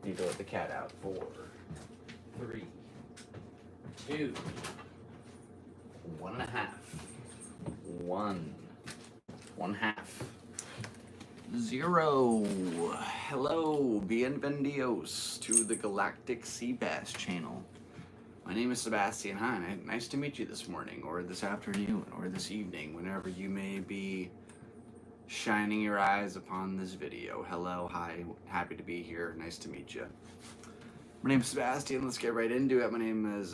Need to let the cat out. 4, 3, 2, 1.5. 1. 1/2. 0. Hello, bienvenidos to the Galactic Seabass channel. My name is Sebastian. Hi, nice to meet you this morning, or this afternoon, or this evening, whenever you may be shining your eyes upon this video. Hello, hi, happy to be here. Nice to meet you. My name is Sebastian. Let's get right into it. My name is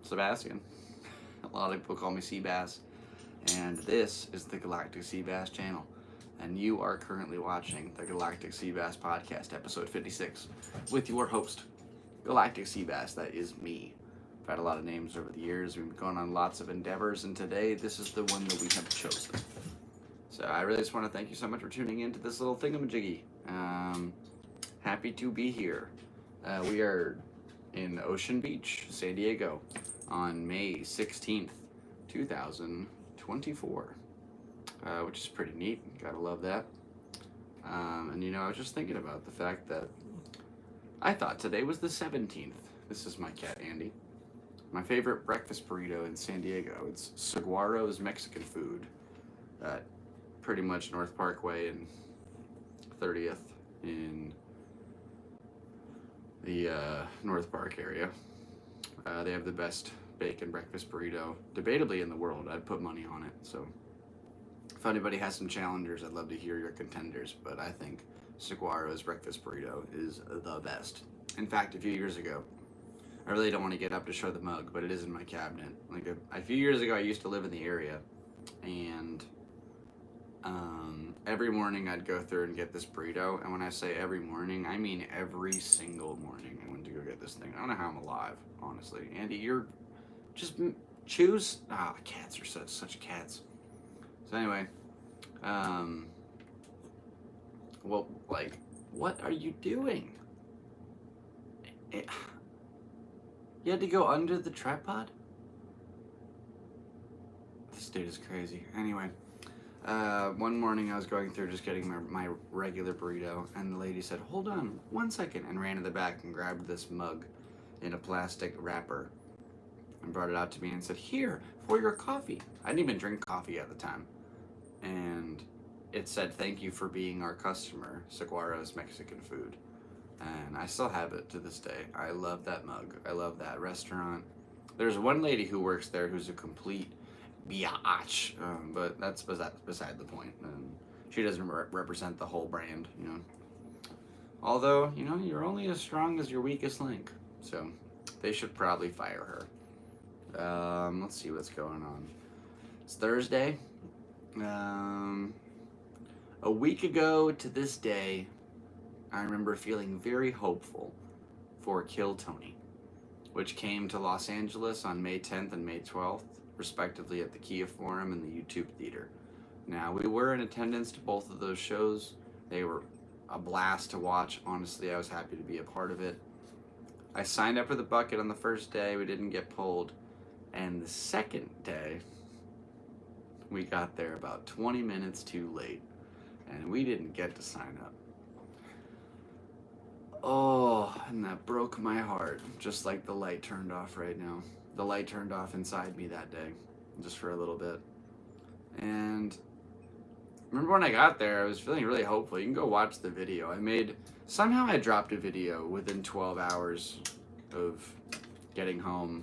Sebastian. A lot of people call me Seabass. And this is the Galactic Seabass channel. And you are currently watching the Galactic Seabass Podcast, episode 56, with your host, Galactic Seabass. That is me. I've had a lot of names over the years. We've gone on lots of endeavors, and today this is the one that we have chosen. So I really just want to thank you so much for tuning into this little thingamajiggy. Happy to be here. We are in Ocean Beach, San Diego, on May 16th, 2024, which is pretty neat. Gotta love that. And you know, I was just thinking about the fact that I thought today was the 17th. This is my cat, Andy. My favorite breakfast burrito in San Diego. It's Saguaro's Mexican food. Pretty much North Parkway and 30th in the North Park area. They have the best bacon breakfast burrito, debatably in the world. I'd put money on it. So if anybody has some challengers, I'd love to hear your contenders, but I think Saguaro's breakfast burrito is the best. In fact, a few years ago, I really don't want to get up to show the mug, but it is in my cabinet. Like a few years ago, I used to live in the area, and every morning I'd go through and get this burrito. And when I say every morning, I mean every single morning I went to go get this thing. I don't know how I'm alive, honestly. Andy, you're just choose. Cats are such cats. So anyway, well, like, what are you doing? You had to go under the tripod? This dude is crazy. Anyway, one morning I was going through just getting my regular burrito, and the lady said, "Hold on 1 second," and ran to the back and grabbed this mug in a plastic wrapper and brought it out to me and said, "Here, for your coffee." I didn't even drink coffee at the time. And it said, "Thank you for being our customer, Saguaro's Mexican food." And I still have it to this day. I love that mug. I love that restaurant. There's one lady who works there who's a complete biatch, but that's beside the point. She doesn't represent the whole brand, you know. Although, you know, you're only as strong as your weakest link. So they should probably fire her. Let's see what's going on. It's Thursday. A week ago to this day, I remember feeling very hopeful for Kill Tony, which came to Los Angeles on May 10th and May 12th, respectively, at the Kia Forum and the YouTube Theater. Now, we were in attendance to both of those shows. They were a blast to watch. Honestly, I was happy to be a part of it. I signed up for the bucket on the first day. We didn't get pulled. And the second day, we got there about 20 minutes too late, and we didn't get to sign up. Oh, and that broke my heart, just like the light turned off right now. The light turned off inside me that day, just for a little bit. And remember when I got there, I was feeling really hopeful. You can go watch the video. Somehow I dropped a video within 12 hours of getting home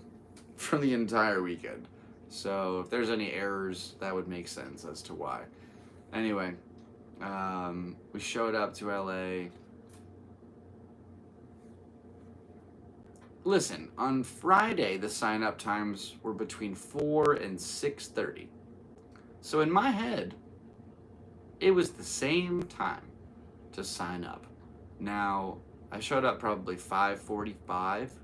from the entire weekend. So if there's any errors, that would make sense as to why. Anyway, we showed up to LA. Listen, on Friday, the sign-up times were between 4 and 6:30. So in my head, it was the same time to sign up. Now, I showed up probably 5:45.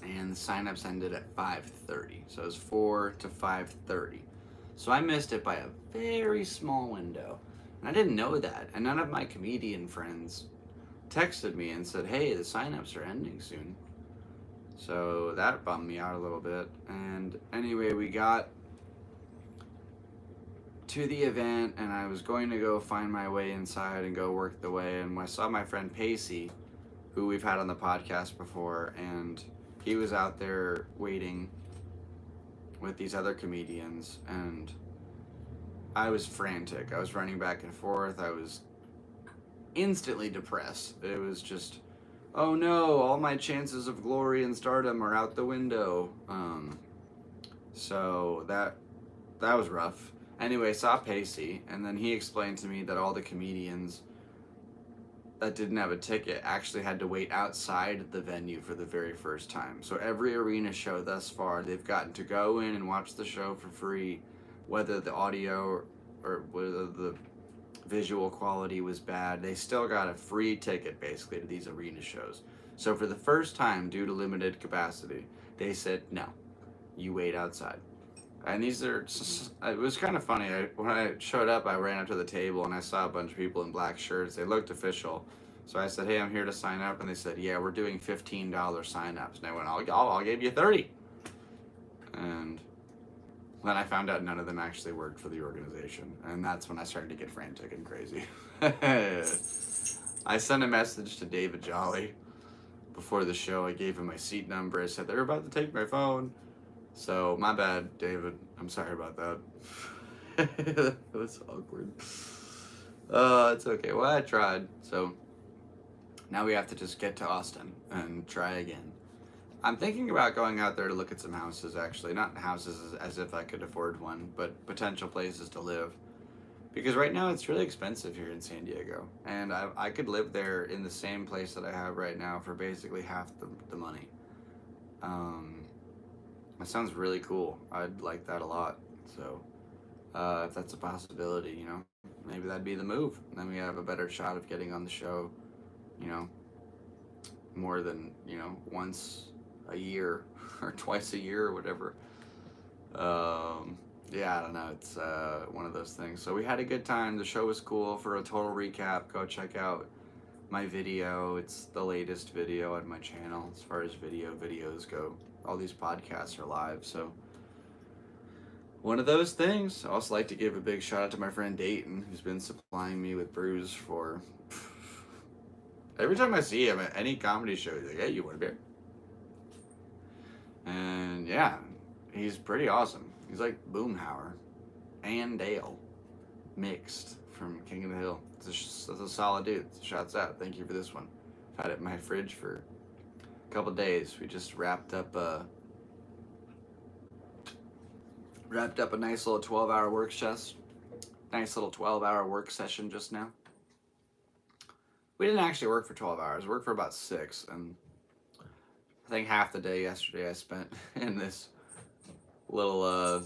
And the sign-ups ended at 5:30. So it was 4 to 5:30. So I missed it by a very small window. And I didn't know that. And none of my comedian friends texted me and said, "Hey, the sign-ups are ending soon." So that bummed me out a little bit. And anyway, we got to the event, and I was going to go find my way inside and go work the way, and I saw my friend Pacey, who we've had on the podcast before, and he was out there waiting with these other comedians, and I was frantic. I was running back and forth. I was instantly depressed. It was just, oh no, all my chances of glory and stardom are out the window. So that was rough. Anyway, I saw Pacey, and then he explained to me that all the comedians that didn't have a ticket actually had to wait outside the venue for the very first time. So every arena show thus far, they've gotten to go in and watch the show for free, whether the audio or whether the visual quality was bad. They still got a free ticket basically to these arena shows. So for the first time, due to limited capacity, they said, no, you wait outside. And these are, it was kind of funny. When I showed up, I ran up to the table and I saw a bunch of people in black shirts. They looked official. So I said, hey, I'm here to sign up. And they said, yeah, we're doing $15 sign-ups. And I went, I'll give you 30. And then I found out none of them actually worked for the organization. And that's when I started to get frantic and crazy. I sent a message to David Jolly before the show. I gave him my seat number. I said, they're about to take my phone. So, my bad, David. I'm sorry about that. That was awkward. It's okay. Well, I tried. So, now we have to just get to Austin and try again. I'm thinking about going out there to look at some houses, actually. Not houses as if I could afford one, but potential places to live. Because right now it's really expensive here in San Diego. And I could live there in the same place that I have right now for basically half the money. That sounds really cool. I'd like that a lot. So, if that's a possibility, you know, maybe that'd be the move. Then we have a better shot of getting on the show, you know, more than, you know, once a year or twice a year or whatever. Yeah, I don't know. It's one of those things. So we had a good time. The show was cool. For a total recap, go check out my video. It's the latest video on my channel as far as videos go. All these podcasts are live, so one of those things. I also like to give a big shout out to my friend Dayton, who's been supplying me with brews for every time I see him at any comedy show. He's like, hey, you want a beer? And yeah, he's pretty awesome. He's like Boomhauer and Dale mixed from King of the Hill. It's a solid dude. Shouts out. Thank you for this one. I've had it in my fridge for couple days. We just wrapped up a nice little 12-hour work session just now. We didn't actually work for 12 hours. We worked for about 6, and I think half the day yesterday I spent in this little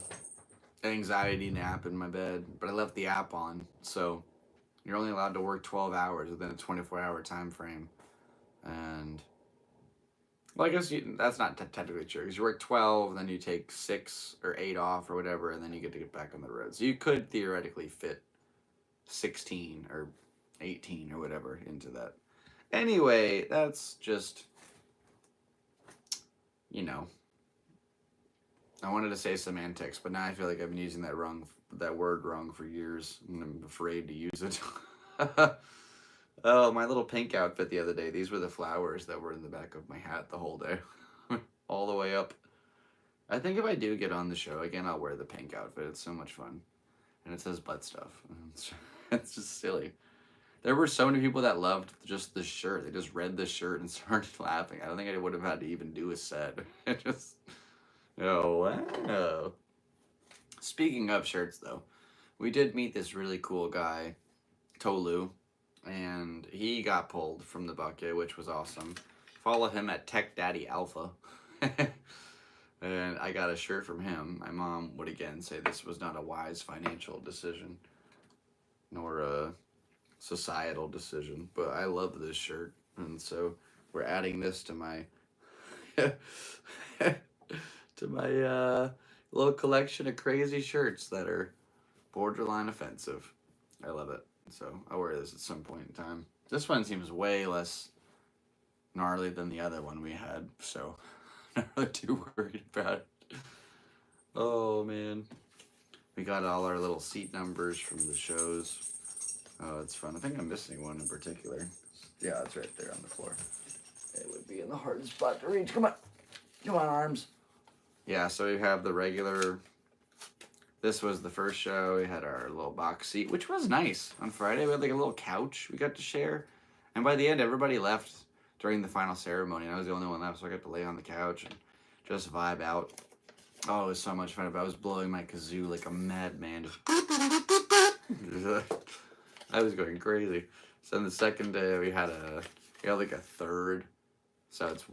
anxiety nap in my bed, but I left the app on, so you're only allowed to work 12 hours within a 24-hour time frame. And well, I guess that's not technically true, because you work 12, then you take 6 or 8 off or whatever, and then you get to get back on the road. So you could theoretically fit 16 or 18 or whatever into that. Anyway, that's just, you know, I wanted to say semantics, but now I feel like I've been using that word wrong for years, and I'm afraid to use it. Oh, my little pink outfit the other day. These were the flowers that were in the back of my hat the whole day. All the way up. I think if I do get on the show again, I'll wear the pink outfit. It's so much fun. And it says butt stuff. It's just silly. There were so many people that loved just the shirt. They just read the shirt and started laughing. I don't think I would have had to even do a set. It just, oh, wow. Speaking of shirts, though, we did meet this really cool guy, Tolu. And he got pulled from the bucket, which was awesome. Follow him at Tech Daddy Alpha. And I got a shirt from him. My mom would again say this was not a wise financial decision, nor a societal decision. But I love this shirt. And so we're adding this to my little collection of crazy shirts that are borderline offensive. I love it. So I'll wear this at some point in time. This one seems way less gnarly than the other one we had, so I'm not really too worried about it. Oh, man. We got all our little seat numbers from the shows. Oh, it's fun. I think I'm missing one in particular. Yeah, it's right there on the floor. It would be in the hardest spot to reach. Come on. Come on, arms. Yeah, so we have the regular... This was the first show. We had our little box seat, which was nice. On Friday, we had like a little couch we got to share. And by the end, everybody left during the final ceremony. And I was the only one left, so I got to lay on the couch and just vibe out. Oh, it was so much fun. I was blowing my kazoo like a madman. I was going crazy. So on the second day, we had like a third. So it's,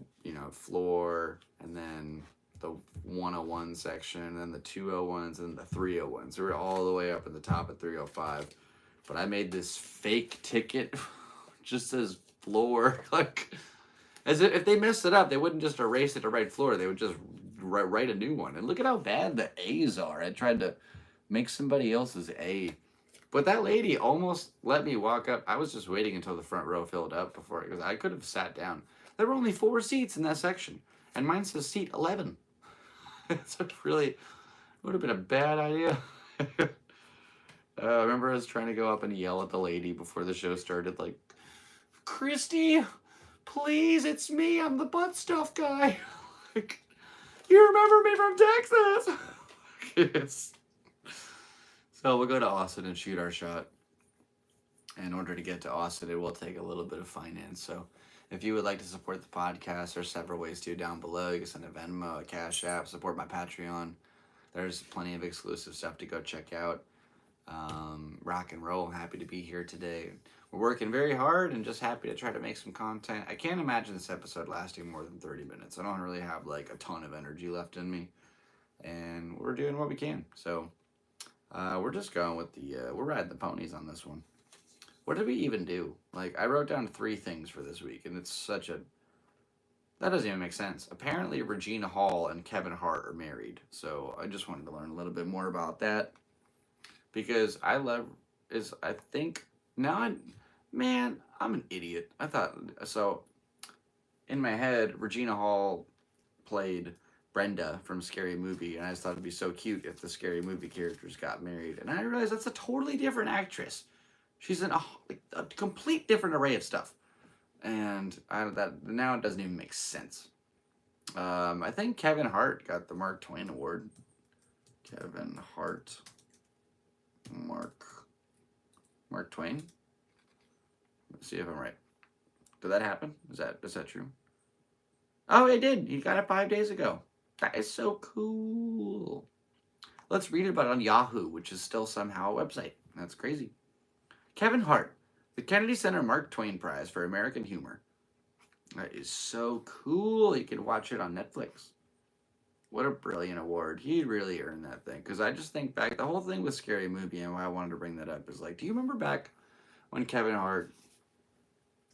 floor, and then the 101 section, and then the 201s, and then the 301s. So we're all the way up at the top at 305. But I made this fake ticket, just says floor. Like, as if they messed it up, they wouldn't just erase it to right floor. They would just write a new one. And look at how bad the A's are. I tried to make somebody else's A. But that lady almost let me walk up. I was just waiting until the front row filled up before, because I could have sat down. There were only 4 seats in that section, and mine says seat 11. So it really would have been a bad idea. I remember I was trying to go up and yell at the lady before the show started, like, Christy, please, it's me. I'm the butt stuff guy. Like, you remember me from Texas? Yes. So we'll go to Austin and shoot our shot. In order to get to Austin, it will take a little bit of finance. So if you would like to support the podcast, there's several ways to down below. You can send a Venmo, a Cashapp, support my Patreon. There's plenty of exclusive stuff to go check out. Rock and roll. Happy to be here today. We're working very hard and just happy to try to make some content. I can't imagine this episode lasting more than 30 minutes. I don't really have like a ton of energy left in me. And we're doing what we can. So we're just going with we're riding the ponies on this one. What did we even do? Like, I wrote down 3 things for this week, and it's that doesn't even make sense. Apparently, Regina Hall and Kevin Hart are married, so I just wanted to learn a little bit more about that, because I'm an idiot. I thought, so, in my head, Regina Hall played Brenda from Scary Movie, and I just thought it'd be so cute if the Scary Movie characters got married, and I realized that's a totally different actress. She's in a complete different array of stuff. And now it doesn't even make sense. I think Kevin Hart got the Mark Twain Award. Kevin Hart. Mark Twain. Let's see if I'm right. Did that happen? Is that true? Oh, it did. He got it 5 days ago. That is so cool. Let's read about it on Yahoo, which is still somehow a website. That's crazy. Kevin Hart, the Kennedy Center Mark Twain Prize for American Humor. That is so cool. You can watch it on Netflix. What a brilliant award. He really earned that thing. Because I just think back, the whole thing with Scary Movie, and why I wanted to bring that up is like, do you remember back when Kevin Hart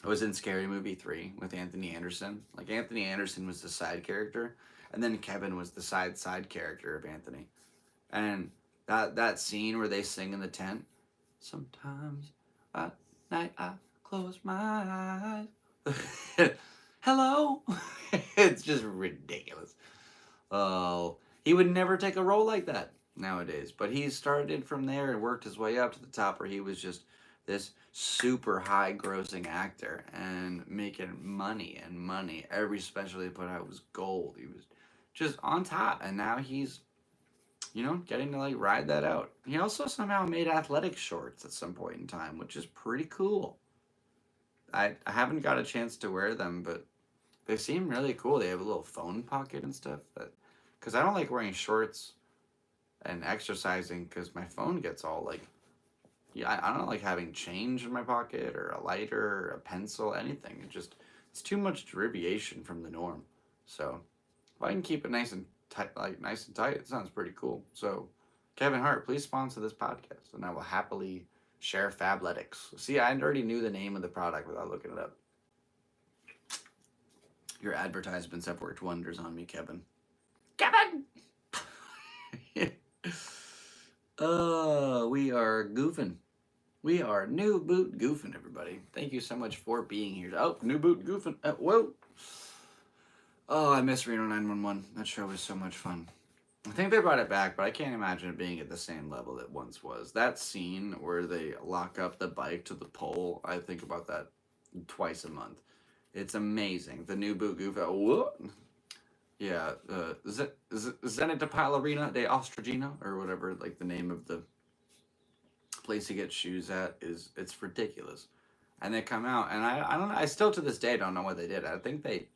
was in Scary Movie 3 with Anthony Anderson? Like, Anthony Anderson was the side character, and then Kevin was the side character of Anthony. And that scene where they sing in the tent, sometimes at night I close my eyes. Hello. It's just ridiculous. Oh, he would never take a role like that nowadays. But he started from there and worked his way up to the top where he was just this super high grossing actor and making money and money. Every special he put out was gold. He was just on top. And now he's, getting to like ride that out. He also somehow made athletic shorts at some point in time, which is pretty cool. I haven't got a chance to wear them, but they seem really cool. They have a little phone pocket and stuff. Because I don't like wearing shorts and exercising because my phone gets all like, I don't like having change in my pocket or a lighter or a pencil, anything. It's too much deviation from the norm. So if I can keep it nice and tight, it sounds pretty cool. So Kevin Hart, please sponsor this podcast, and I will happily share Fabletics. See, I already knew the name of the product without looking it up. Your advertisements have worked wonders on me, Kevin. Kevin! We are goofing. We are New Boot Goofing, everybody. Thank you so much for being here. Oh, New Boot Goofing. Whoa. Oh, I miss Reno 911. That show was so much fun. I think they brought it back, but I can't imagine it being at the same level it once was. That scene where they lock up the bike to the pole, I think about that twice a month. It's amazing. The new boot goof. What? Yeah, Zenita Palarina de Ostrogina, or whatever, like the name of the place he gets shoes at is, it's ridiculous. And they come out, and I don't know, I still to this day don't know what they did. I think they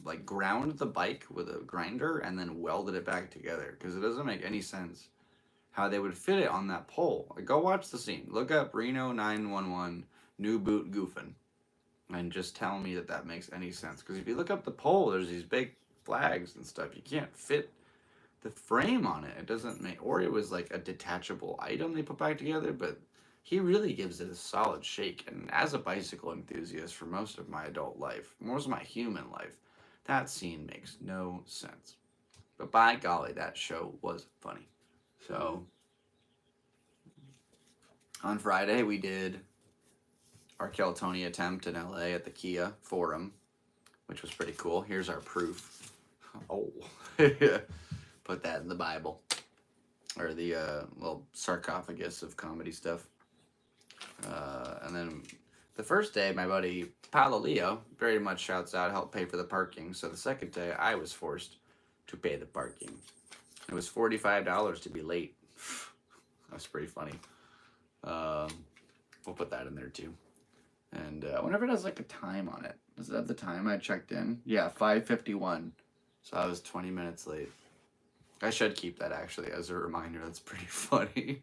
like ground the bike with a grinder and then welded it back together, because it doesn't make any sense how they would fit it on that pole. Like, go watch the scene. Look up Reno 911 new boot goofing, and just tell me that that makes any sense. Because if you look up the pole, there's these big flags and stuff. You can't fit the frame on it. It doesn't make, or it was like a detachable item they put back together, but he really gives it a solid shake. And as a bicycle enthusiast for most of my adult life, most of my human life, that scene makes no sense. But by golly, that show was funny. So on Friday, we did our Keltoni attempt in LA at the Kia Forum, which was pretty cool. Here's our proof. Oh, put that in the Bible, or the little sarcophagus of comedy stuff. And then the first day, my buddy Paolo Leo very much shouts out, help pay for the parking. So the second day, I was forced to pay the parking. It was $45 to be late. That's pretty funny. We'll put that in there too. And I wonder if it has like a time on it. Does it have the time I checked in? Yeah, 5:51. So I was 20 minutes late. I should keep that actually as a reminder. That's pretty funny.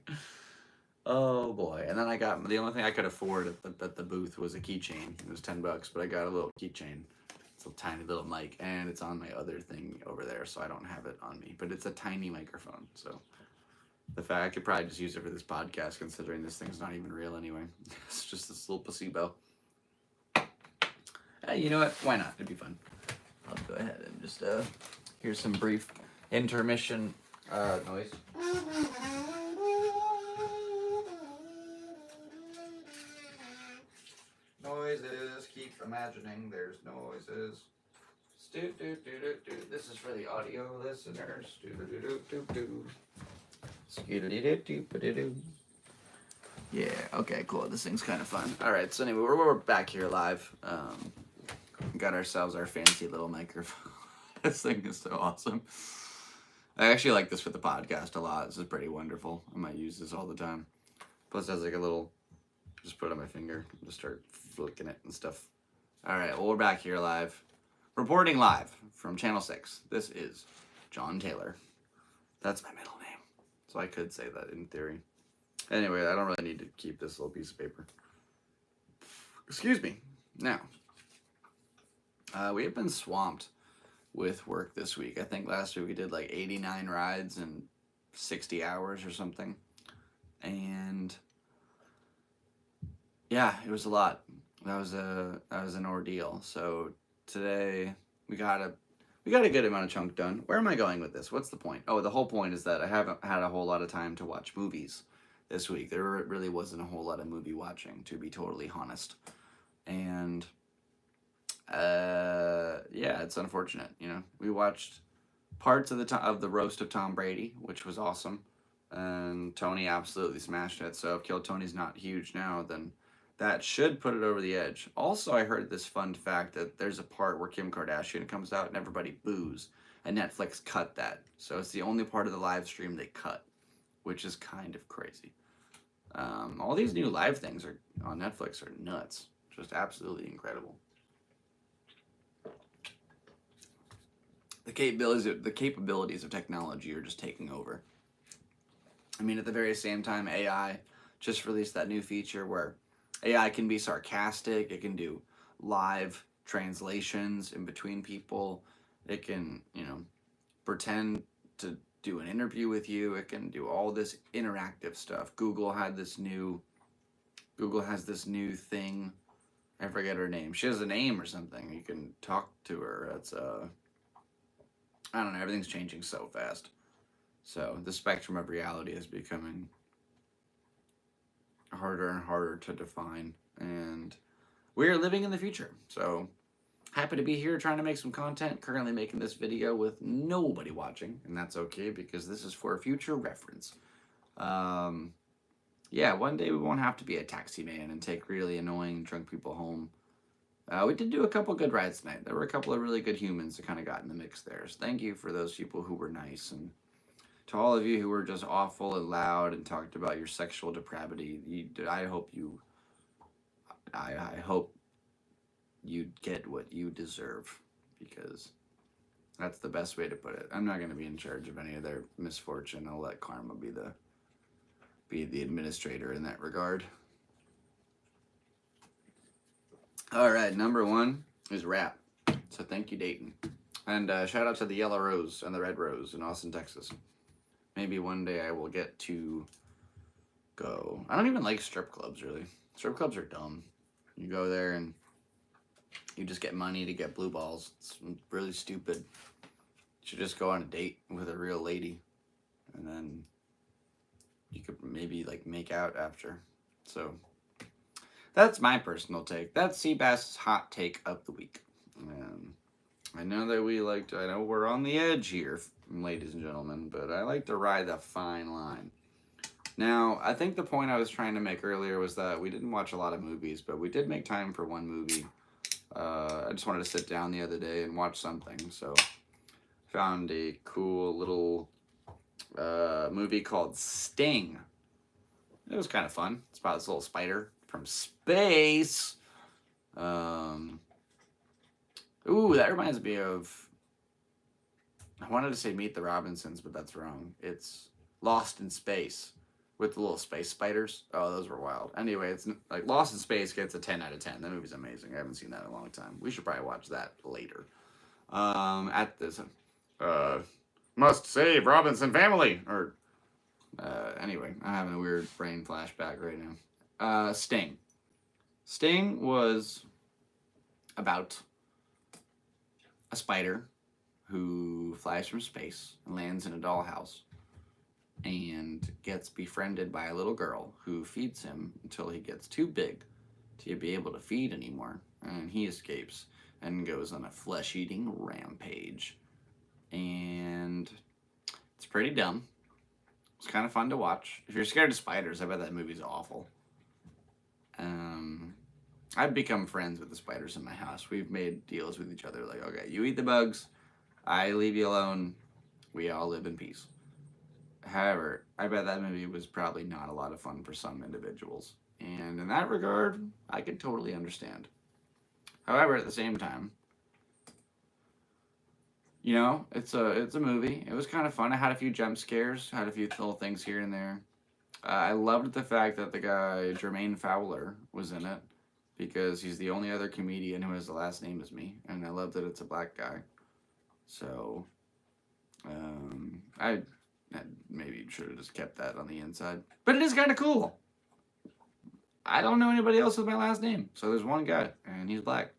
Oh boy. And then I got, the only thing I could afford at the booth was a keychain. It was $10, but I got a little keychain. It's a tiny little mic, and it's on my other thing over there, so I don't have it on me. But it's a tiny microphone, so the fact I could probably just use it for this podcast, considering this thing's not even real anyway. It's just this little placebo. Hey, you know what? Why not? It'd be fun. I'll go ahead and just here's some brief intermission noise. Noises. Keep imagining there's noises. This is for the audio listeners. Yeah, okay, cool. This thing's kind of fun. Alright, so anyway, we're back here live. Got ourselves our fancy little microphone. This thing is so awesome. I actually like this for the podcast a lot. This is pretty wonderful. I might use this all the time. Plus, it has like a little, just put it on my finger and just start flicking it and stuff. Alright, well, we're back here live. Reporting live from Channel 6. This is John Taylor. That's my middle name. So I could say that in theory. Anyway, I don't really need to keep this little piece of paper. Excuse me. Now, we have been swamped with work this week. I think last week we did like 89 rides in 60 hours or something. And yeah, it was a lot. That was an ordeal. So today we got a good amount of chunk done. Where am I going with this? What's the point? Oh, the whole point is that I haven't had a whole lot of time to watch movies this week. There really wasn't a whole lot of movie watching, to be totally honest. And yeah, it's unfortunate. You know, we watched parts of the roast of Tom Brady, which was awesome, and Tony absolutely smashed it. So if Kill Tony's not huge now, then that should put it over the edge. Also, I heard this fun fact that there's a part where Kim Kardashian comes out and everybody boos, and Netflix cut that. So it's the only part of the live stream they cut, which is kind of crazy. All these new live things are on Netflix are nuts. Just absolutely incredible. The capabilities of technology are just taking over. I mean, at the very same time, AI just released that new feature where AI can be sarcastic. It can do live translations in between people. It can, pretend to do an interview with you. It can do all this interactive stuff. Google has this new thing. I forget her name. She has a name or something. You can talk to her. It's I don't know. Everything's changing so fast. So the spectrum of reality is becoming harder and harder to define, and we are living in the future. So Happy to be here trying to make some content. Currently making this video with nobody watching, and that's okay because this is for future reference. Yeah, one day we won't have to be a taxi man and take really annoying drunk people home. We did do a couple good rides tonight. There were a couple of really good humans that kind of got in the mix there. So thank you for those people who were nice. And to all of you who were just awful and loud and talked about your sexual depravity, I hope you get what you deserve, because that's the best way to put it. I'm not going to be in charge of any of their misfortune. I'll let karma be the administrator in that regard. All right, number one is rap. So thank you, Dayton. And shout out to the Yellow Rose and the Red Rose in Austin, Texas. Maybe one day I will get to go. I don't even like strip clubs, really. Strip clubs are dumb. You go there and you just get money to get blue balls. It's really stupid. You should just go on a date with a real lady, and then you could maybe like make out after. So that's my personal take. That's Seabass's hot take of the week. I know that I know we're on the edge here, ladies and gentlemen, but I like to ride the fine line. Now, I think the point I was trying to make earlier was that we didn't watch a lot of movies, but we did make time for one movie. I just wanted to sit down the other day and watch something, so found a cool little movie called Sting. It was kind of fun. It's about this little spider from space. Ooh, that reminds me of... I wanted to say Meet the Robinsons, but that's wrong. It's Lost in Space with the little space spiders. Oh, those were wild. Anyway, it's like Lost in Space gets a 10 out of 10. That movie's amazing. I haven't seen that in a long time. We should probably watch that later. At this... must save Robinson family! Or... anyway, I'm having a weird brain flashback right now. Sting. Sting was about a spider who flies from space and lands in a dollhouse and gets befriended by a little girl who feeds him until he gets too big to be able to feed anymore, and he escapes and goes on a flesh-eating rampage. And it's pretty dumb. It's kind of fun to watch. If you're scared of spiders, I bet that movie's awful. I've become friends with the spiders in my house. We've made deals with each other, like, okay, you eat the bugs, I leave you alone, we all live in peace. However, I bet that movie was probably not a lot of fun for some individuals. And in that regard, I could totally understand. However, at the same time, you know, it's a movie. It was kind of fun. I had a few jump scares, had a few little things here and there. I loved the fact that the guy, Venmo Fowler, was in it, because he's the only other comedian who has the last name as me, and I love that it's a black guy. So, I maybe should have just kept that on the inside. But it is kind of cool. I don't know anybody else with my last name, so there's one guy, and he's black.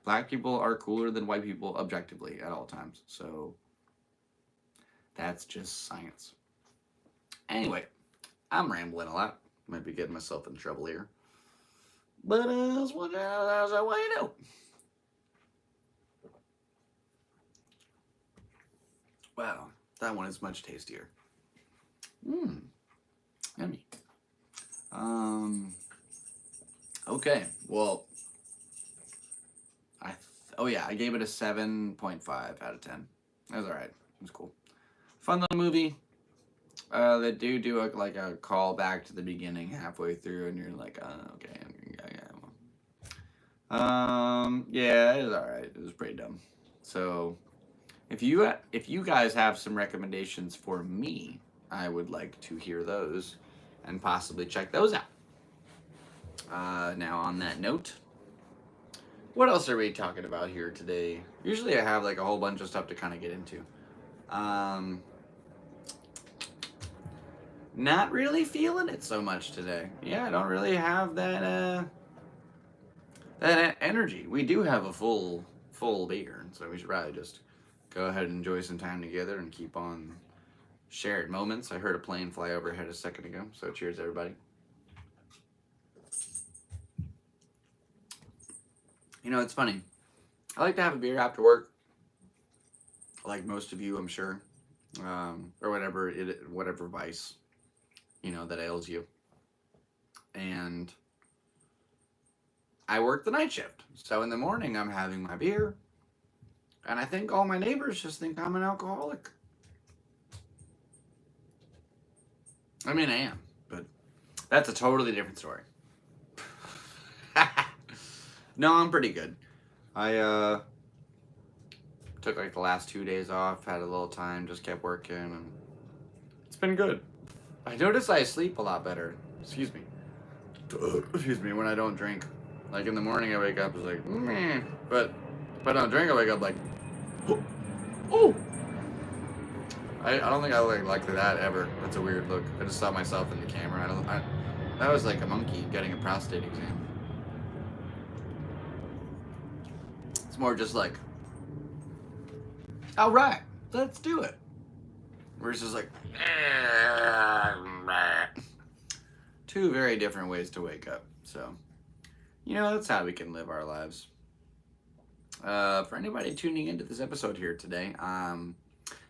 Black people are cooler than white people objectively at all times, so that's just science. Anyway, I'm rambling a lot. Might be getting myself in trouble here. But that's what you do. Wow, that one is much tastier. Yummy. Okay, well, I gave it a 7.5 out of 10. That was alright. It was cool. Fun little movie. They do a call back to the beginning halfway through, and you're like, oh, okay, yeah, it was alright. It was pretty dumb. So, if you guys have some recommendations for me, I would like to hear those and possibly check those out. Now, on that note, what else are we talking about here today? Usually I have like a whole bunch of stuff to kind of get into. Not really feeling it so much today. Yeah, I don't really have that energy. We do have a full beer, so we should probably just go ahead and enjoy some time together and keep on shared moments. I heard a plane fly overhead a second ago, so cheers, everybody. You know, it's funny. I like to have a beer after work, like most of you, I'm sure, or whatever vice, that ails you. And I work the night shift, so in the morning I'm having my beer, and I think all my neighbors just think I'm an alcoholic. I mean, I am, but that's a totally different story. No, I'm pretty good. I took like the last 2 days off, had a little time, just kept working, and it's been good. I notice I sleep a lot better. Excuse me. Excuse me, when I don't drink. Like in the morning I wake up, it's like, meh. But if I don't drink, I wake up like, oh. I don't think I look like that ever. That's a weird look. I just saw myself in the camera. That was like a monkey getting a prostate exam. It's more just like, all right, let's do it. Where it's just like, two very different ways to wake up. So, that's how we can live our lives. For anybody tuning into this episode here today,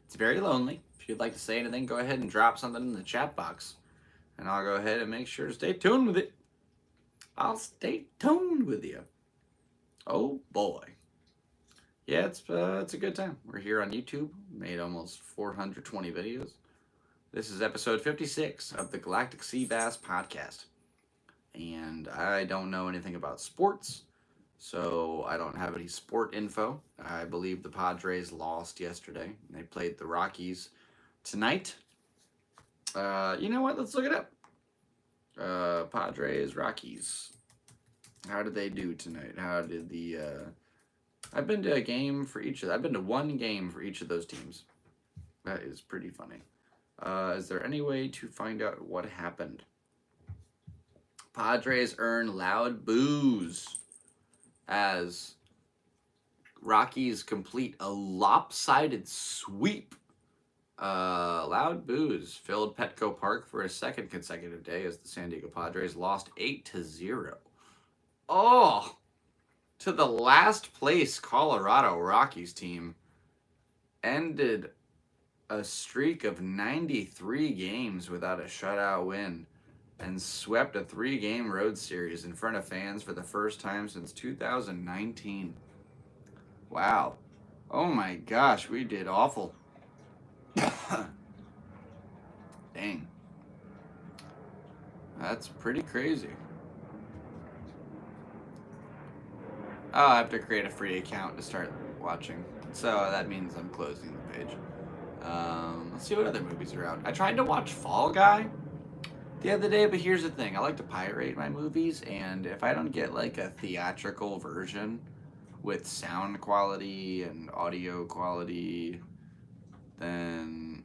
it's very lonely. If you'd like to say anything, go ahead and drop something in the chat box. And I'll go ahead and make sure to stay tuned with it. I'll stay tuned with you. Oh boy. Yeah, it's a good time. We're here on YouTube. Made almost 420 videos. This is episode 56 of the Galactic Seabass Podcast. And I don't know anything about sports, so I don't have any sport info. I believe the Padres lost yesterday. They played the Rockies tonight. You know what? Let's look it up. Padres, Rockies. How did they do tonight? How did the... I've been to a game for each of them. I've been to one game for each of those teams. That is pretty funny. Is there any way to find out what happened? Padres earn loud boos as Rockies complete a lopsided sweep. Loud boos filled Petco Park for a second consecutive day as the San Diego Padres lost 8-0. Oh! To the last place Colorado Rockies team ended a streak of 93 games without a shutout win and swept a 3-game road series in front of fans for the first time since 2019. Wow. Oh my gosh, we did awful. Dang. That's pretty crazy. Oh, I have to create a free account to start watching. So that means I'm closing the page. Let's see what other movies are out. I tried to watch Fall Guy the other day, but here's the thing. I like to pirate my movies, and if I don't get like a theatrical version with sound quality and audio quality, then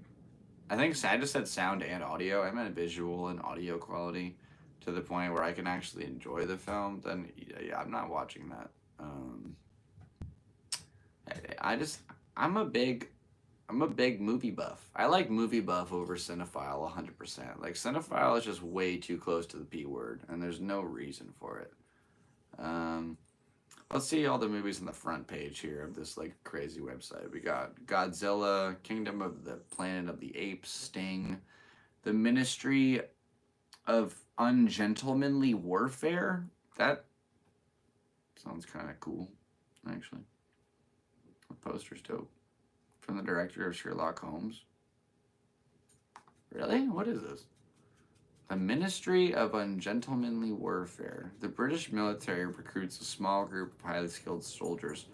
I think I just said sound and audio. I meant visual and audio quality to the point where I can actually enjoy the film, then yeah, I'm not watching that. I'm a big movie buff. I like movie buff over cinephile 100%. Like, cinephile is just way too close to the P word, and there's no reason for it. Let's see all the movies on the front page here of this, like, crazy website. We got Godzilla, Kingdom of the Planet of the Apes, Sting, The Ministry of Ungentlemanly Warfare. That sounds kind of cool, actually. The poster's dope. From the director of Sherlock Holmes. Really? What is this? The Ministry of Ungentlemanly Warfare. The British military recruits a small group of highly skilled soldiers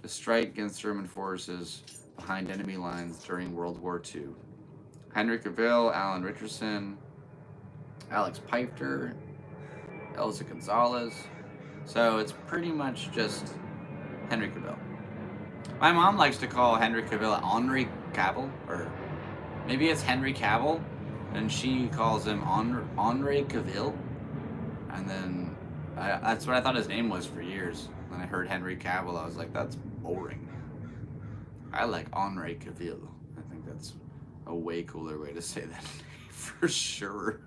to strike against German forces behind enemy lines during World War II. Henry Cavill, Alan Richardson, Alex Pfeiffer, Elsa Gonzalez. So it's pretty much just Henry Cavill. My mom likes to call Henry Cavill Henry Cavill, or maybe it's Henry Cavill, and she calls him Henry Cavill. And then that's what I thought his name was for years. When I heard Henry Cavill, I was like, that's boring. I like Henry Cavill. I think that's a way cooler way to say that for sure.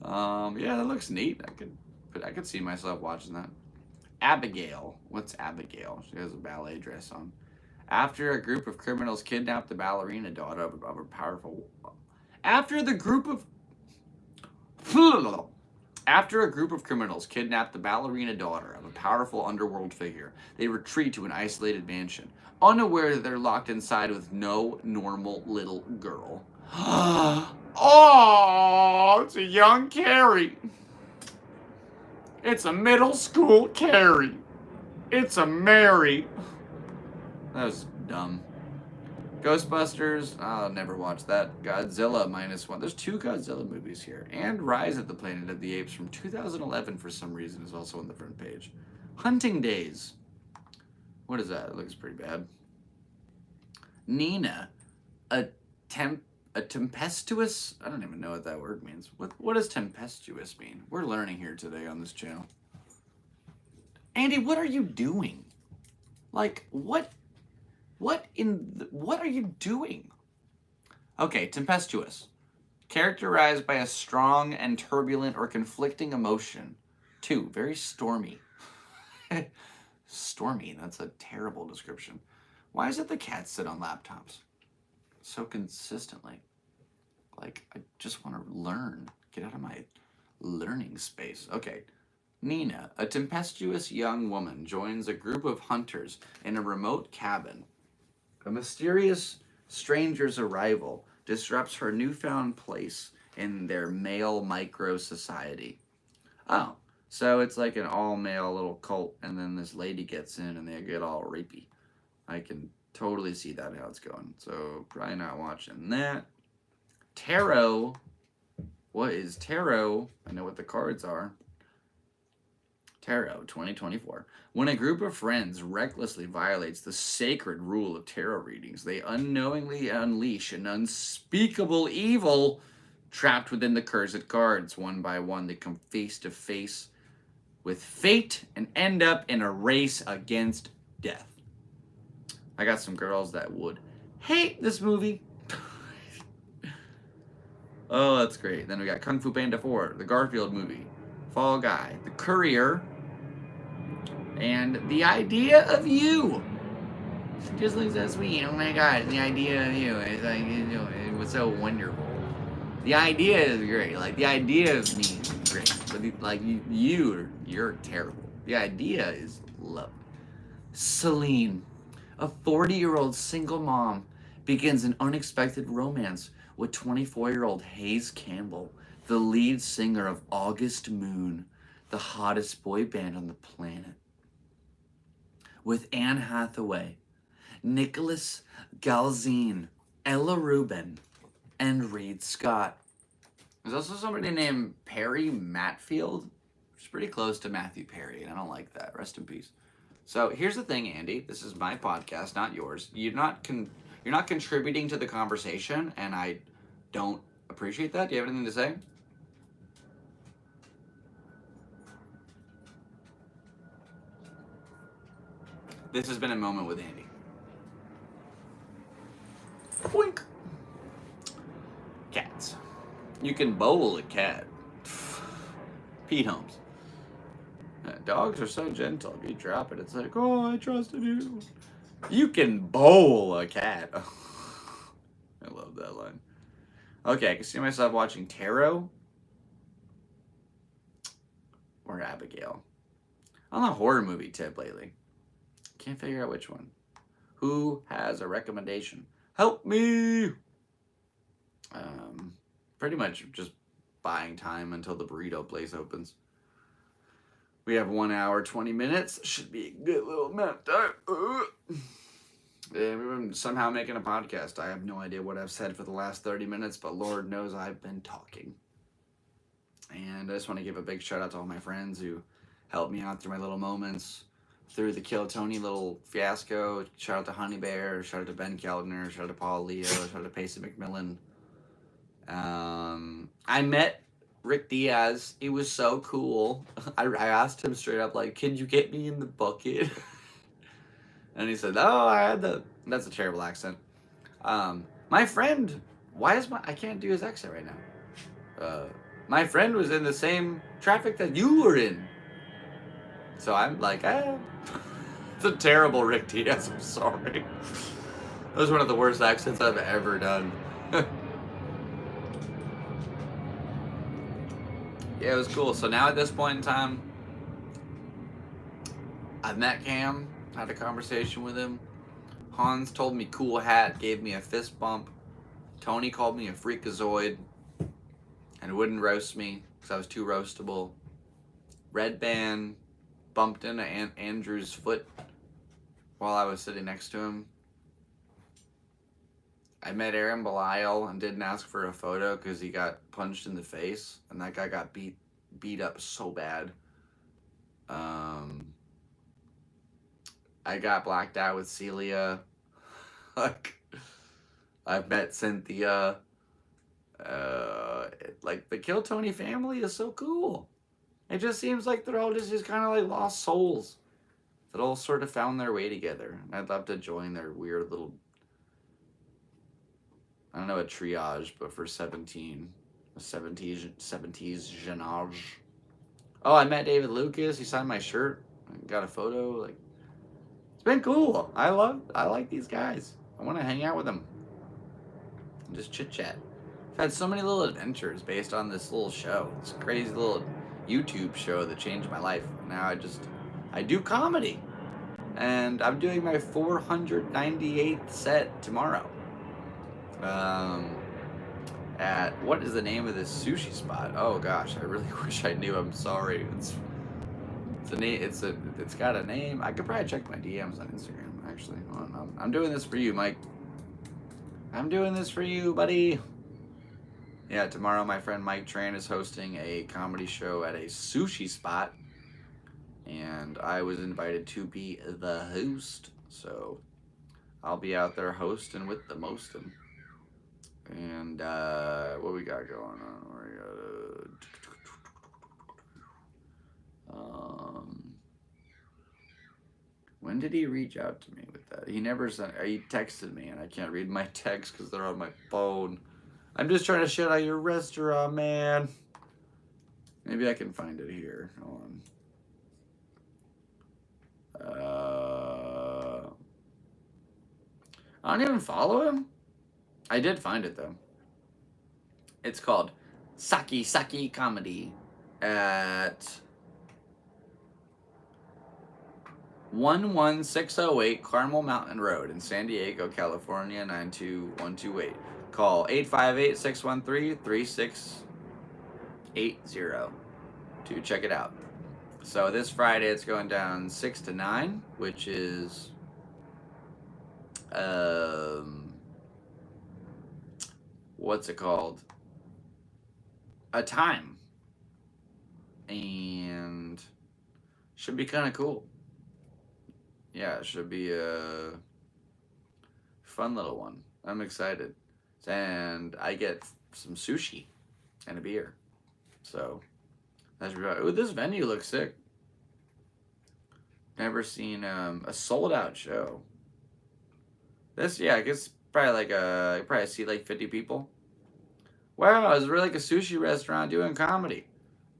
Yeah, that looks neat. I could see myself watching that. Abigail. What's Abigail? She has a ballet dress on. After a group of criminals kidnapped the ballerina daughter of a powerful... After the group of... After a group of criminals kidnapped the ballerina daughter of a powerful underworld figure, they retreat to an isolated mansion, unaware that they're locked inside with no normal little girl. Oh, it's a young Carrie. It's a middle school Carrie. It's a Mary. That was dumb. Ghostbusters, I'll never watch that. Godzilla -1. There's 2 Godzilla movies here. And Rise of the Planet of the Apes from 2011 for some reason is also on the front page. Hunting Days. What is that? It looks pretty bad. Nina, a tempestuous... I don't even know what that word means. What does tempestuous mean? We're learning here today on this channel. Andy, what are you doing? Like, what are you doing? Okay, tempestuous. Characterized by a strong and turbulent or conflicting emotion. 2, very stormy. Stormy, that's a terrible description. Why is it the cats sit on laptops so consistently? Like, I just want to learn. Get out of my learning space. Okay. Nina, a tempestuous young woman, joins a group of hunters in a remote cabin. A mysterious stranger's arrival disrupts her newfound place in their male micro-society. Oh, so it's like an all-male little cult, and then this lady gets in and they get all rapey. I can totally see that how it's going. So probably not watching that. Tarot. What is tarot? I know what the cards are. Tarot 2024. When a group of friends recklessly violates the sacred rule of tarot readings, they unknowingly unleash an unspeakable evil trapped within the cursed cards. One by one, they come face to face with fate and end up in a race against death. I got some girls that would hate this movie. Oh, that's great. Then we got Kung Fu Panda 4, the Garfield movie, Fall Guy, The Courier, and The Idea of You. Just looks so sweet. Oh my God, The Idea of You. It's like, it was so wonderful. The idea is great. Like, the idea of me is great. But, you're terrible. The idea is lovely. Celine, a 40-year-old single mom, begins an unexpected romance with 24-year-old Hayes Campbell, the lead singer of August Moon, the hottest boy band on the planet. With Anne Hathaway, Nicholas Galzine, Ella Rubin, and Reed Scott. There's also somebody named Perry Matfield, which is pretty close to Matthew Perry, and I don't like that. Rest in peace. So here's the thing, Andy. This is my podcast, not yours. You're not contributing to the conversation, and I don't appreciate that. Do you have anything to say? This has been a moment with Andy. Boink. Cats. You can bowl a cat. Pete Holmes. Dogs are so gentle. If you drop it, it's like, oh, I trusted you. You can bowl a cat. I love that line. Okay, I can see myself watching Tarot or Abigail. I'm on a horror movie tip lately. Can't figure out which one. Who has a recommendation? Help me! Pretty much just buying time until the burrito place opens. We have 1 hour, 20 minutes. Should be a good little amount of time. I'm somehow making a podcast. I have no idea what I've said for the last 30 minutes, but Lord knows I've been talking. And I just want to give a big shout out to all my friends who helped me out through my little moments, through the Kill Tony little fiasco. Shout out to Honey Bear, shout out to Ben Keldner, shout out to Paul Leo, shout out to Pacey McMillan. I met Rick Diaz. It was so cool. I asked him straight up, like, can you get me in the bucket? And he said, oh, that's a terrible accent. My friend, I can't do his accent right now. My friend was in the same traffic that you were in. So I'm like, it's a terrible Rick Diaz. I'm sorry. That was one of the worst accents I've ever done. Yeah, it was cool. So now at this point in time, I've met Cam, had a conversation with him. Hans told me cool hat, gave me a fist bump. Tony called me a freakazoid and wouldn't roast me because I was too roastable. Red Band bumped into Andrew's foot while I was sitting next to him. I met Aaron Belial and didn't ask for a photo because he got punched in the face, and that guy got beat up so bad. I got blacked out with Celia. Like, I've met Cynthia. Like, the Kill Tony family is so cool. It just seems like they're all just kind of like lost souls that all sort of found their way together. And I'd love to join their weird little, I don't know, a triage, but for 17. A 70s genage. Oh, I met David Lucas. He signed my shirt. I got a photo. Like, it's been cool. I like these guys. I want to hang out with them and just chit chat. I've had so many little adventures based on this little show. This crazy little YouTube show that changed my life. Now I do comedy, and I'm doing my 498th set tomorrow. At what is the name of this sushi spot? Oh gosh, I really wish I knew. I'm sorry. It's got a name. I could probably check my DMs on Instagram. Actually, I'm doing this for you, Mike. I'm doing this for you, buddy. Yeah, tomorrow my friend Mike Tran is hosting a comedy show at a sushi spot, and I was invited to be the host, so I'll be out there hosting with the most of them. And what we got going on? When did he reach out to me with that? He never sent. He texted me, and I can't read my texts because they're on my phone. I'm just trying to shout out your restaurant, man. Maybe I can find it here. Hold on. I don't even follow him. I did find it, though. It's called Saki Saki Comedy at 11608 Carmel Mountain Road in San Diego, California, 92128. Call 858-613-3680 to check it out. So this Friday it's going down 6 to 9, which is what's it called? A time. And should be kind of cool. Yeah, it should be a fun little one. I'm excited. And I get some sushi and a beer. So that's right. Ooh, this venue looks sick. Never seen a sold out show. This, yeah, I guess probably like I probably see like 50 people. Wow, it's really like a sushi restaurant doing comedy.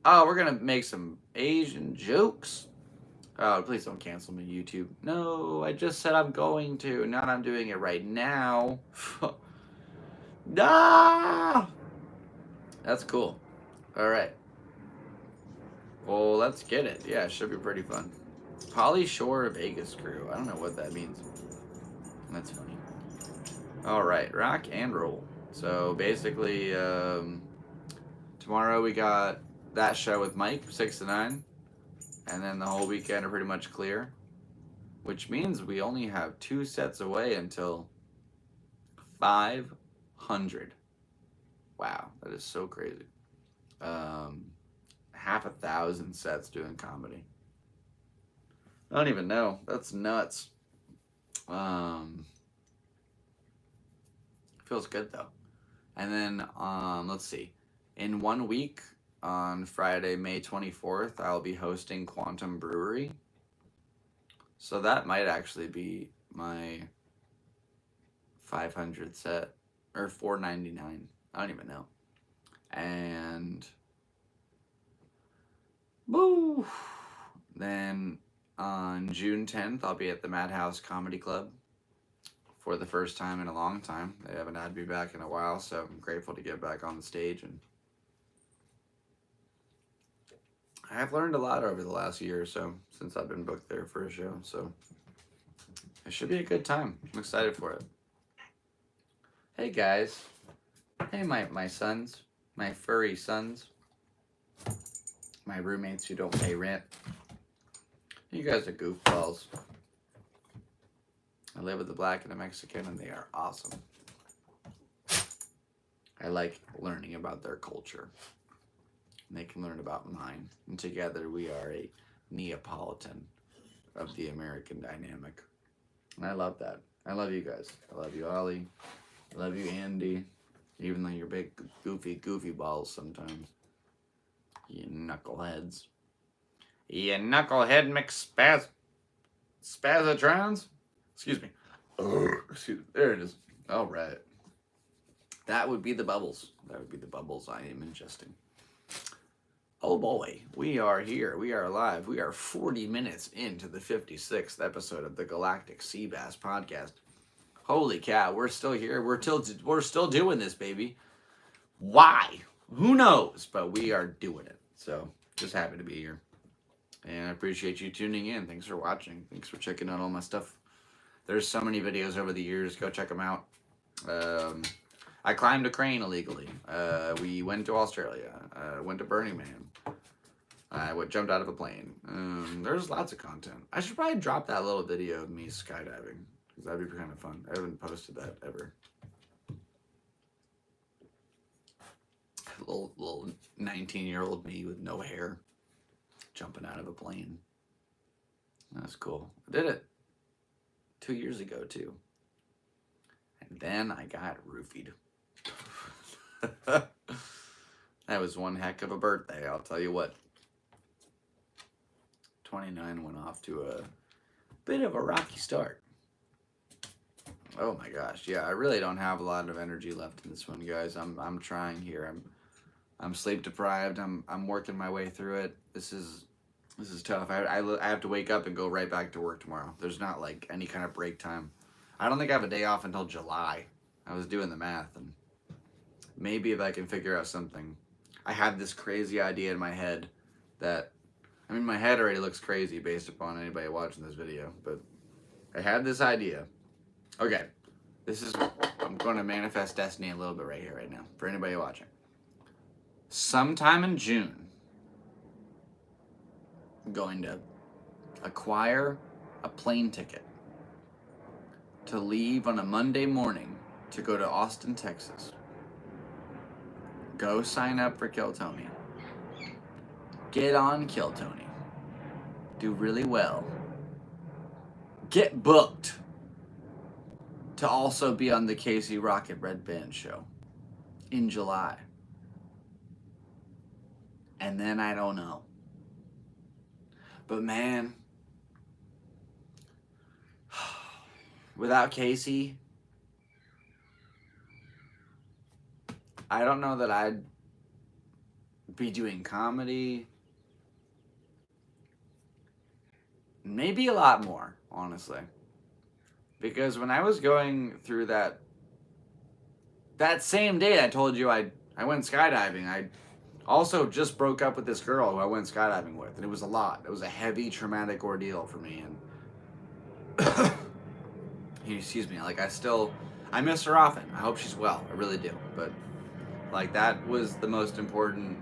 Oh, we're gonna make some Asian jokes. Oh, please don't cancel me, YouTube. No, I just said I'm going to. Not I'm doing it right now. Ah! That's cool. All right. Well, let's get it. Yeah, it should be pretty fun. Polly Shore Vegas crew. I don't know what that means. That's funny. All right, rock and roll. So basically, tomorrow we got that show with Mike, 6 to 9. And then the whole weekend are pretty much clear. Which means we only have 2 sets away until 500. Wow, that is so crazy. 1,000 sets doing comedy. I don't even know. That's nuts. Feels good though. And then let's see. In 1 week, on Friday, May 24th, I'll be hosting Quantum Brewery. So that might actually be my 500 set, or 499. I don't even know. And woo, Then on June 10th, I'll be at the Madhouse Comedy Club for the first time in a long time. They haven't had me back in a while, so I'm grateful to get back on the stage. And I've learned a lot over the last year or so since I've been booked there for a show, so it should be a good time. I'm excited for it. Hey guys. Hey my sons, my furry sons, my roommates who don't pay rent. You guys are goofballs. I live with a black and a Mexican, and they are awesome. I like learning about their culture. And they can learn about mine. And together we are a Neapolitan of the American dynamic. And I love that. I love you guys. I love you, Ollie. I love you, Andy. Even though you're big, goofy balls sometimes. You knuckleheads. You knucklehead McSpazatrons? Excuse me. Excuse me. There it is. All right. That would be the bubbles. That would be the bubbles I am ingesting. Oh boy, we are here. We are live. We are 40 minutes into the 56th episode of the Galactic Seabass Podcast. Holy cow, we're still here. We're still doing this, baby. Why? Who knows? But we are doing it. So, just happy to be here. And I appreciate you tuning in. Thanks for watching. Thanks for checking out all my stuff. There's so many videos over the years. Go check them out. I climbed a crane illegally. We went to Australia. Went to Burning Man. I jumped out of a plane. There's lots of content. I should probably drop that little video of me skydiving. Because that'd be kind of fun. I haven't posted that ever. Little 19-year-old me with no hair. Jumping out of a plane. That's cool. I did it 2 years ago, too. And then I got roofied. That was one heck of a birthday, I'll tell you what. 29 went off to a bit of a rocky start. Oh my gosh, yeah, I really don't have a lot of energy left in this one, guys. I'm trying here. I'm sleep deprived. I'm working my way through it. This is tough. I have to wake up and go right back to work tomorrow. There's not like any kind of break time. I don't think I have a day off until July. I was doing the math, and maybe if I can figure out something. I had this crazy idea in my head that, I mean, my head already looks crazy based upon anybody watching this video, but I had this idea. Okay, I'm going to manifest destiny a little bit right here, right now, for anybody watching. Sometime in June, I'm going to acquire a plane ticket to leave on a Monday morning to go to Austin, Texas. Go sign up for Kill Tony. Get on Kill Tony. Do really well. Get booked to also be on the Casey Rocket Red Band show in July. And then I don't know. But man, without Casey, I don't know that I'd be doing comedy. Maybe a lot more, honestly. Because when I was going through that same day I told you I went skydiving, I also just broke up with this girl who I went skydiving with. And it was a lot. It was a heavy, traumatic ordeal for me. And excuse me, like I miss her often. I hope she's well. I really do. But like that was the most important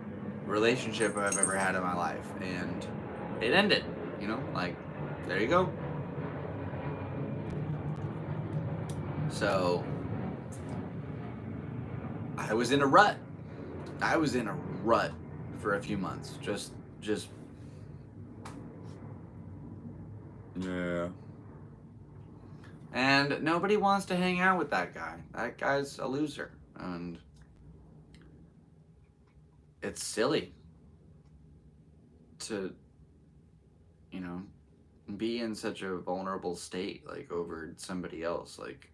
relationship I've ever had in my life. And it ended, you know, like, there you go. So I was in a rut. For a few months. Just yeah. And nobody wants to hang out with that guy. That guy's a loser. And it's silly to, you know, be in such a vulnerable state, like, over somebody else. Like,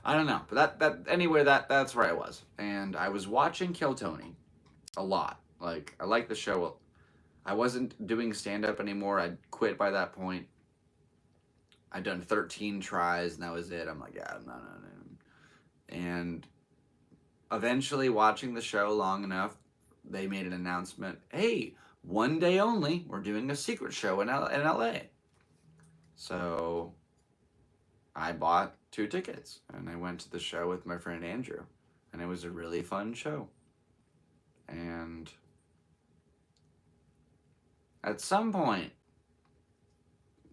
I don't know. But that's where I was. And I was watching Kill Tony a lot. Like, I like the show I wasn't doing stand-up anymore. I'd quit by that point. I'd done 13 tries, and that was it. I'm like, yeah, no, no, no. And eventually, watching the show long enough, they made an announcement. Hey, one day only, we're doing a secret show in LA. So I bought 2 tickets, and I went to the show with my friend Andrew. And it was a really fun show. And at some point,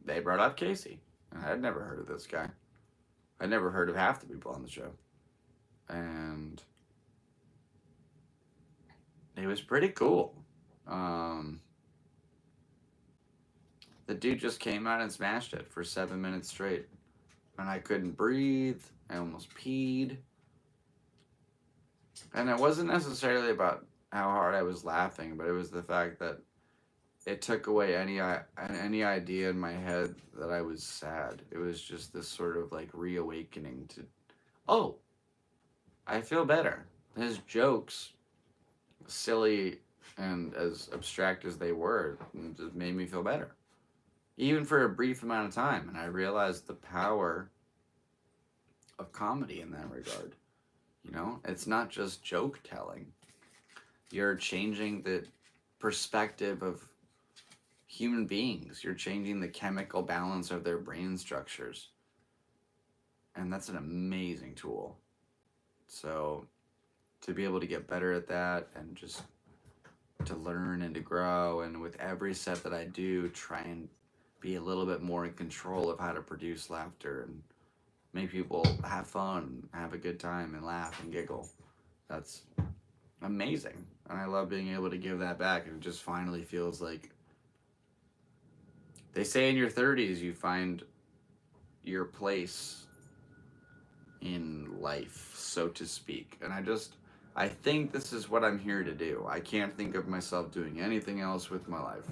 they brought up Casey. And I'd never heard of this guy. I'd never heard of half the people on the show. And it was pretty cool. The dude just came out and smashed it for 7 minutes straight. And I couldn't breathe. I almost peed. And it wasn't necessarily about how hard I was laughing, but it was the fact that it took away any idea in my head that I was sad. It was just this sort of like reawakening to, oh, I feel better. His jokes, silly and as abstract as they were, just made me feel better. Even for a brief amount of time. And I realized the power of comedy in that regard. You know, it's not just joke telling. You're changing the perspective of human beings. You're changing the chemical balance of their brain structures. And that's an amazing tool. So to be able to get better at that and just to learn and to grow, and with every set that I do, try and be a little bit more in control of how to produce laughter and make people have fun, have a good time, and laugh and giggle. That's amazing. And I love being able to give that back. And it just finally feels like, they say in your 30s you find your place in life, so to speak. And I think this is what I'm here to do. I can't think of myself doing anything else with my life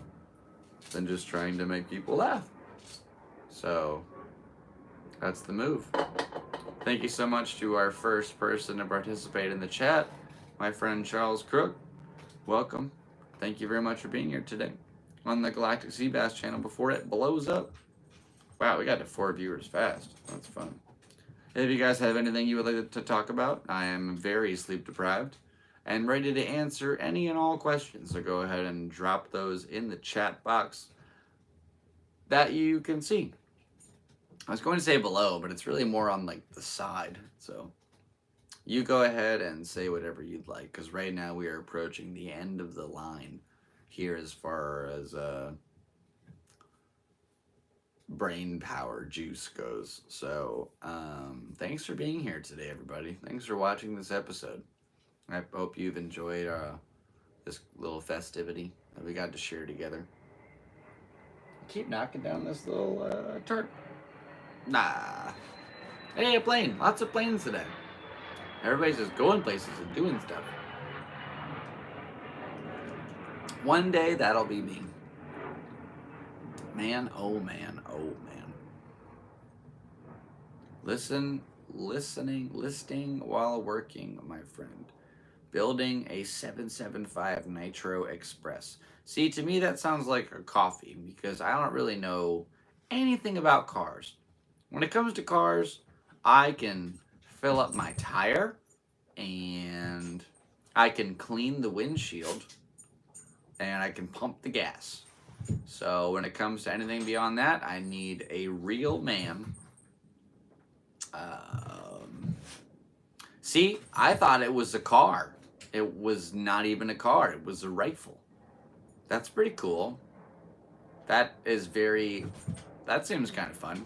than just trying to make people laugh. So that's the move. Thank you so much to our first person to participate in the chat, my friend Charles Crook. Welcome. Thank you very much for being here today on the Galactic Seabass channel before it blows up. Wow, we got to 4 viewers fast. That's fun. If you guys have anything you would like to talk about, I am very sleep deprived and ready to answer any and all questions. So go ahead and drop those in the chat box that you can see. I was going to say below, but it's really more on like the side. So you go ahead and say whatever you'd like, because right now we are approaching the end of the line here as far as brain power juice goes. So thanks for being here today, everybody. Thanks for watching this episode. I hope you've enjoyed this little festivity that we got to share together. Keep knocking down this little tart. Nah. Hey, a plane. Lots of planes today. Everybody's just going places and doing stuff. One day, that'll be me. Man, oh man, oh man. Listening while working, my friend. Building a 775 Nitro Express. See, to me that sounds like a coffee, because I don't really know anything about cars. When it comes to cars, I can fill up my tire, and I can clean the windshield, and I can pump the gas. So when it comes to anything beyond that, I need a real man. See, I thought it was a car. It was not even a car. It was a rifle. That's pretty cool. That seems kind of fun.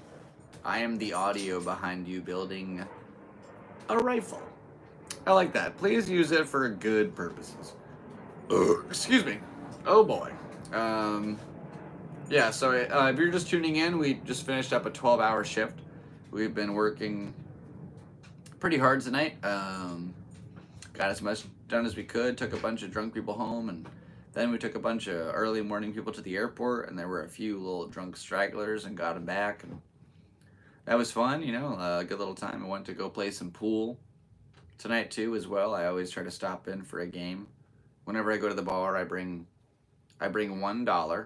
I am the audio behind you building a rifle. I like that. Please use it for good purposes. Excuse me. Oh boy. Yeah, so if you're just tuning in, we just finished up a 12-hour shift. We've been working pretty hard tonight. Got as much done as we could, took a bunch of drunk people home, and then we took a bunch of early morning people to the airport, and there were a few little drunk stragglers and got them back, and that was fun, you know, a good little time. I went to go play some pool tonight too as well. I always try to stop in for a game. Whenever I go to the bar, I bring I bring $1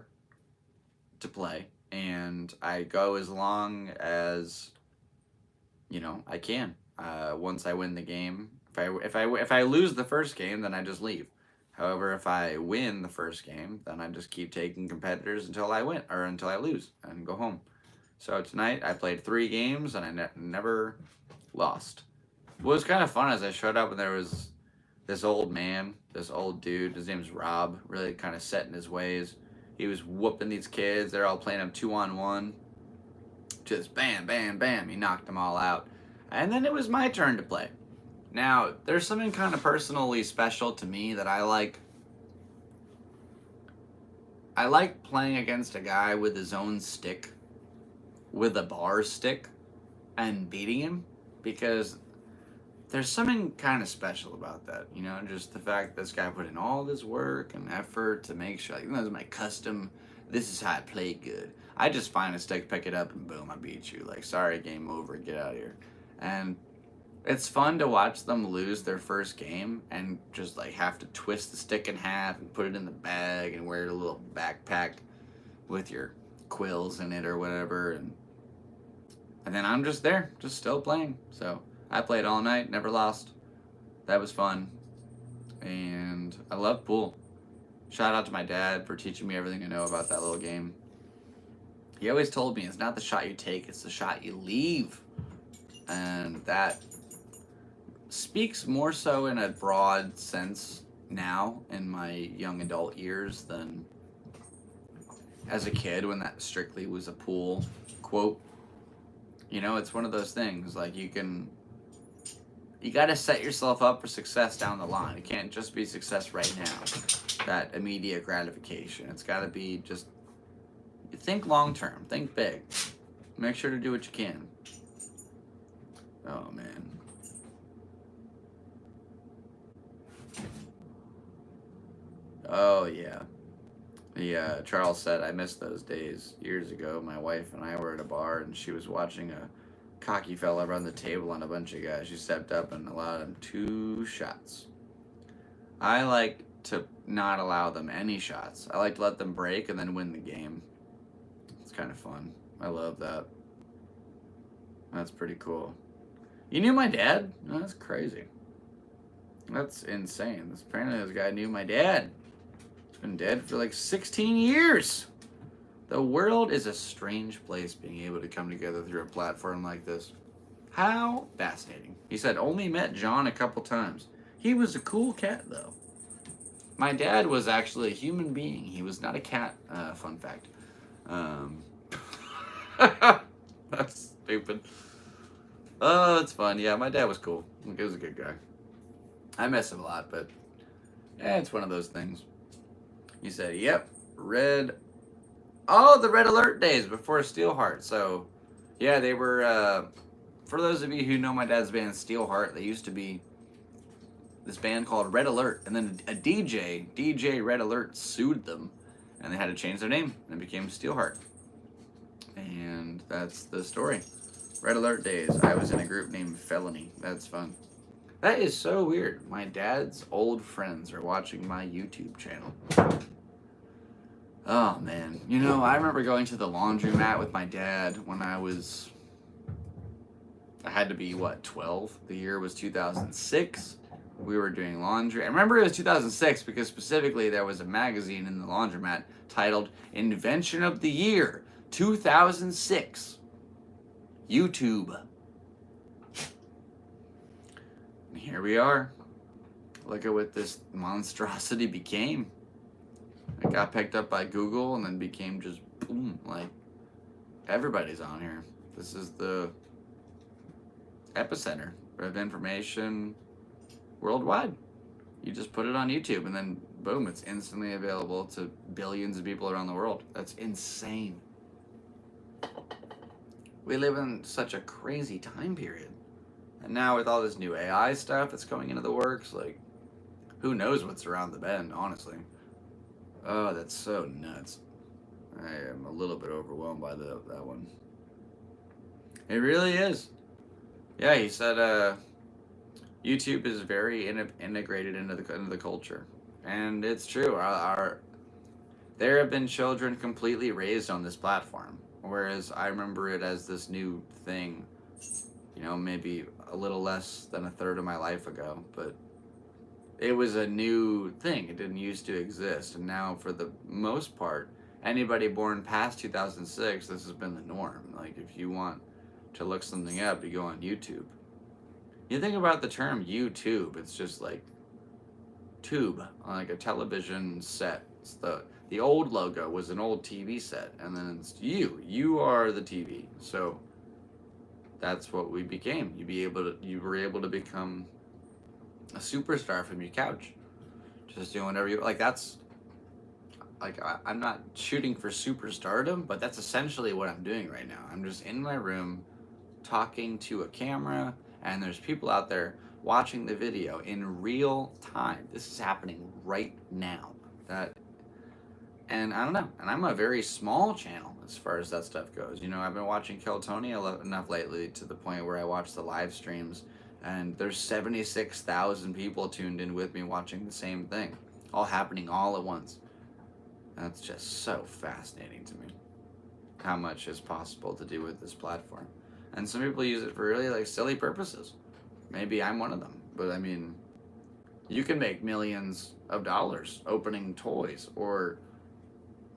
to play, and I go as long as I can. Once I win the game, if I lose the first game, then I just leave. However, if I win the first game, then I just keep taking competitors until I win or until I lose and go home. So tonight I played 3 games and I never lost. What was kind of fun is I showed up and there was this old man, this old dude. His name's Rob. Really kind of set in his ways. He was whooping these kids. They're all playing him 2-on-1. Just bam, bam, bam. He knocked them all out. And then it was my turn to play. Now, there's something kind of personally special to me that I like. I like playing against a guy with his own stick, with a bar stick, and beating him, because there's something kind of special about that, just the fact that this guy put in all this work and effort to make sure, this is my custom, this is how I play good. I just find a stick, pick it up, and boom, I beat you. Sorry, game over, get out of here. And it's fun to watch them lose their first game and just have to twist the stick in half and put it in the bag and wear a little backpack with your quills in it or whatever. And then I'm just there, just still playing. So I played all night, never lost. That was fun. And I love pool. Shout out to my dad for teaching me everything I know about that little game. He always told me it's not the shot you take, it's the shot you leave. And that speaks more so in a broad sense now in my young adult years than as a kid when that strictly was a pool quote. It's one of those things, you got to set yourself up for success down the line. It can't just be success right now, that immediate gratification. It's got to be just, think long term, think big, make sure to do what you can. Oh man. Oh yeah. Charles said, I missed those days. Years ago, my wife and I were at a bar, and she was watching a cocky fella run the table on a bunch of guys. She stepped up and allowed him 2 shots. I like to not allow them any shots. I like to let them break and then win the game. It's kind of fun. I love that. That's pretty cool. You knew my dad? Oh, that's crazy. That's insane. Apparently this guy knew my dad. Been dead for 16 years. The world is a strange place, being able to come together through a platform like this. How fascinating. He said only met John a couple times. He was a cool cat though. My dad was actually a human being. He was not a cat. Fun fact. That's stupid. Oh, that's fun. Yeah, my dad was cool. He was a good guy. I miss him a lot, but it's one of those things. He said, yep, the Red Alert days before Steelheart. So, yeah, they were, for those of you who know my dad's band Steelheart, they used to be this band called Red Alert. And then a DJ Red Alert, sued them, and they had to change their name, and it became Steelheart. And that's the story. Red Alert days. I was in a group named Felony. That's fun. That is so weird. My dad's old friends are watching my YouTube channel. Oh, man. I remember going to the laundromat with my dad when I had to be, 12? The year was 2006. We were doing laundry. I remember it was 2006 because specifically there was a magazine in the laundromat titled Invention of the Year 2006. YouTube. And here we are. Look at what this monstrosity became. It got picked up by Google and then became just boom, everybody's on here. This is the epicenter of information worldwide. You just put it on YouTube and then boom, it's instantly available to billions of people around the world. That's insane. We live in such a crazy time period. And now with all this new AI stuff that's going into the works, who knows what's around the bend, honestly. Oh, that's so nuts. I am a little bit overwhelmed by that one. It really is. Yeah, he said YouTube is very integrated into the culture. And it's true. There have been children completely raised on this platform, whereas I remember it as this new thing, maybe a little less than a third of my life ago, but it was a new thing. It didn't used to exist, and now for the most part, anybody born past 2006, this has been the norm. Like, if you want to look something up, you go on YouTube. You think about the term YouTube, it's just like tube, like a television set. It's the old logo was an old TV set, and then it's you are the TV. So that's what we became. You were able to become a superstar from your couch, just doing whatever you like. That's like, I'm not shooting for superstardom, but that's essentially what I'm doing right now. I'm just in my room talking to a camera, and there's people out there watching the video in real time. This is happening right now. And I don't know. And I'm a very small channel as far as that stuff goes. I've been watching Kill Tony enough lately to the point where I watch the live streams, and there's 76,000 people tuned in with me watching the same thing, all happening all at once. That's just so fascinating to me, how much is possible to do with this platform. And some people use it for really like silly purposes. Maybe I'm one of them, but I mean, you can make millions of dollars opening toys or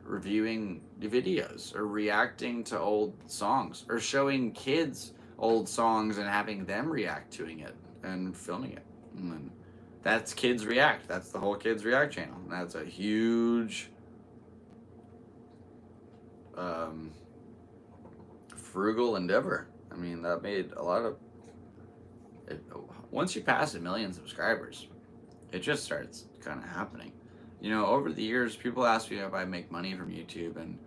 reviewing videos or reacting to old songs or showing kids old songs and having them react to it and filming it. And that's Kids React. That's the whole Kids React channel. That's a huge frugal endeavor. I mean, that made a lot of it. Once you pass 1 million subscribers, it just starts kind of happening. Over the years, people ask me if I make money from YouTube, and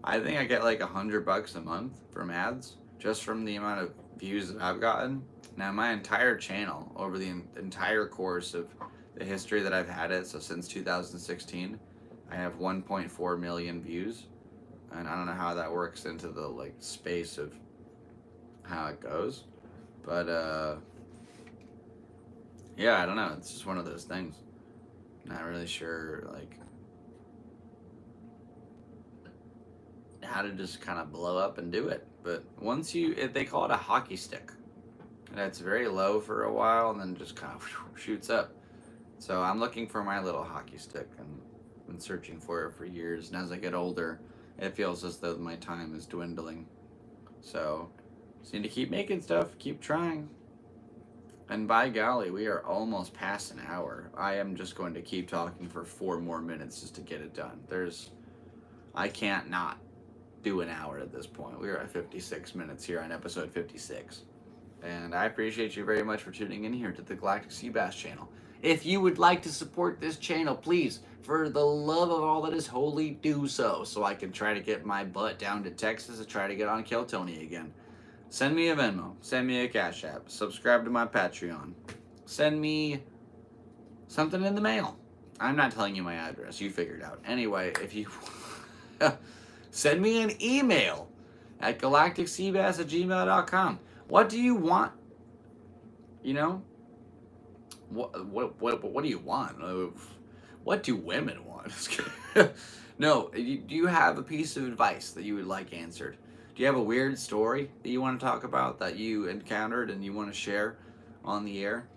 I think I get like $100 a month from ads, just from the amount of views that I've gotten. Now, my entire channel, over the entire course of the history that I've had it, so since 2016, I have 1.4 million views, and I don't know how that works into the like space of how it goes, but yeah, I don't know. It's just one of those things. Not really sure like how to just kind of blow up and do it. But they call it a hockey stick, and it's very low for a while and then just kind of shoots up. So I'm looking for my little hockey stick, and been searching for it for years. And as I get older, it feels as though my time is dwindling. So just need to keep making stuff, keep trying. And by golly, we are almost past an hour. I am just going to keep talking for 4 more minutes just to get it done. I can't not do an hour at this point. We are at 56 minutes here on episode 56. And I appreciate you very much for tuning in here to the Galactic Seabass channel. If you would like to support this channel, please, for the love of all that is holy, do so I can try to get my butt down to Texas and try to get on Kill Tony again. Send me a Venmo. Send me a Cashapp. Subscribe to my Patreon. Send me something in the mail. I'm not telling you my address. You figure it out. Anyway, if you send me an email at galacticseabass@gmail.com. What do you want? What do you want? What do women want? No, do you have a piece of advice that you would like answered? Do you have a weird story that you want to talk about that you encountered and you want to share on the air?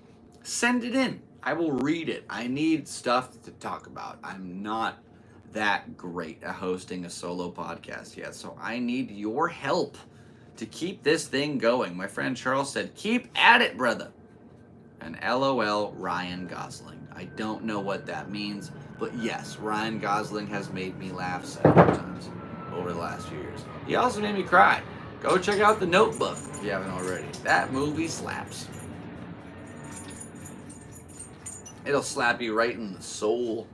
Send it in. I will read it. I need stuff to talk about. I'm not that great at hosting a solo podcast yet, so I need your help to keep this thing going. My friend Charles said, "Keep at it, brother." And LOL, Ryan Gosling. I don't know what that means, but yes, Ryan Gosling has made me laugh several times over the last few years. He also made me cry. Go check out The Notebook if you haven't already. That movie slaps. It'll slap you right in the soul.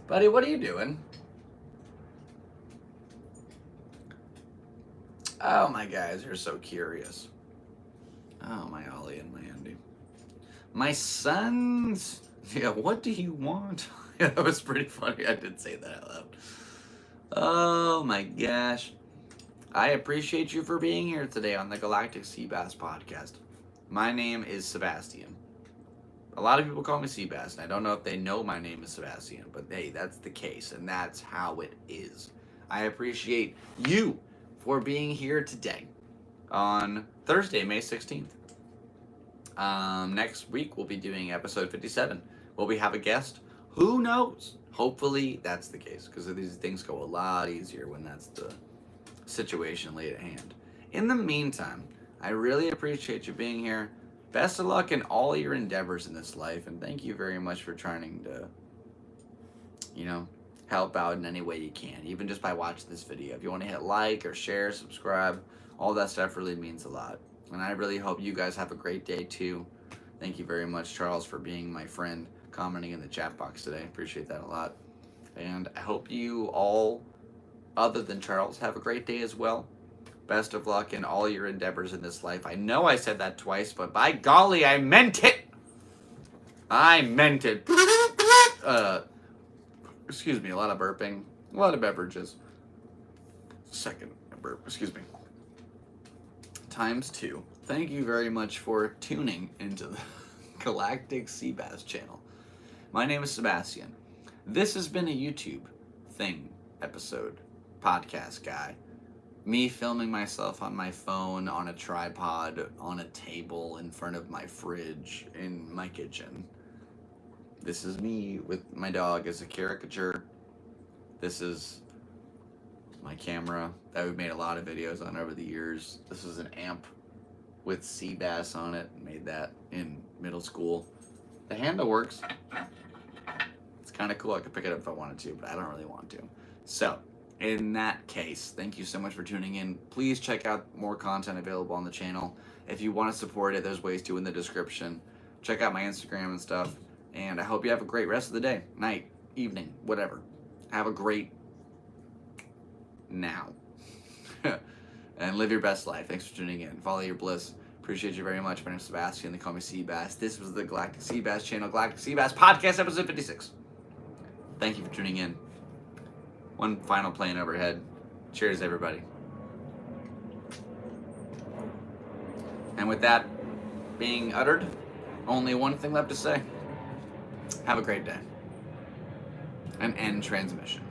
Buddy, what are you doing? Oh, my guys are so curious. Oh, my Ollie and my Andy. My sons. Yeah, what do you want? Yeah, that was pretty funny. I did say that out loud. Oh my gosh. I appreciate you for being here today on the Galactic Seabass Podcast. My name is Sebastian. A lot of people call me Seabass, and I don't know if they know my name is Sebastian, but hey, that's the case, and that's how it is. I appreciate you for being here today on Thursday, May 16th. Next week, we'll be doing episode 57. Will we have a guest? Who knows? Hopefully, that's the case, because these things go a lot easier when that's the situation laid at hand. In the meantime, I really appreciate you being here. Best of luck in all your endeavors in this life, and thank you very much for trying to, help out in any way you can, even just by watching this video. If you want to hit like or share, subscribe, all that stuff really means a lot. And I really hope you guys have a great day too. Thank you very much, Charles, for being my friend, commenting in the chat box today. Appreciate that a lot. And I hope you all, other than Charles, have a great day as well. Best of luck in all your endeavors in this life. I know I said that twice, but by golly, I meant it! I meant it. Excuse me, a lot of burping, a lot of beverages. Second burp, excuse me. ×2. Thank you very much for tuning into the Galactic Seabass channel. My name is Sebastian. This has been a YouTube thing episode, podcast guy. Me filming myself on my phone, on a tripod, on a table, in front of my fridge, in my kitchen. This is me with my dog as a caricature. This is my camera that we've made a lot of videos on over the years. This is an amp with Seabass on it. Made that in middle school. The handle works. It's kind of cool. I could pick it up if I wanted to, but I don't really want to. So, in that case, thank you so much for tuning in. Please check out more content available on the channel. If you want to support it, there's ways to in the description. Check out my Instagram and stuff. And I hope you have a great rest of the day, night, evening, whatever. Have a great now. And live your best life. Thanks for tuning in. Follow your bliss. Appreciate you very much. My name is Sebastian. They call me Seabass. This was the Galactic Seabass channel, Galactic Seabass Podcast, episode 56. Thank you for tuning in. One final plane overhead. Cheers, everybody. And with that being uttered, only one thing left to say. Have a great day. And end transmission.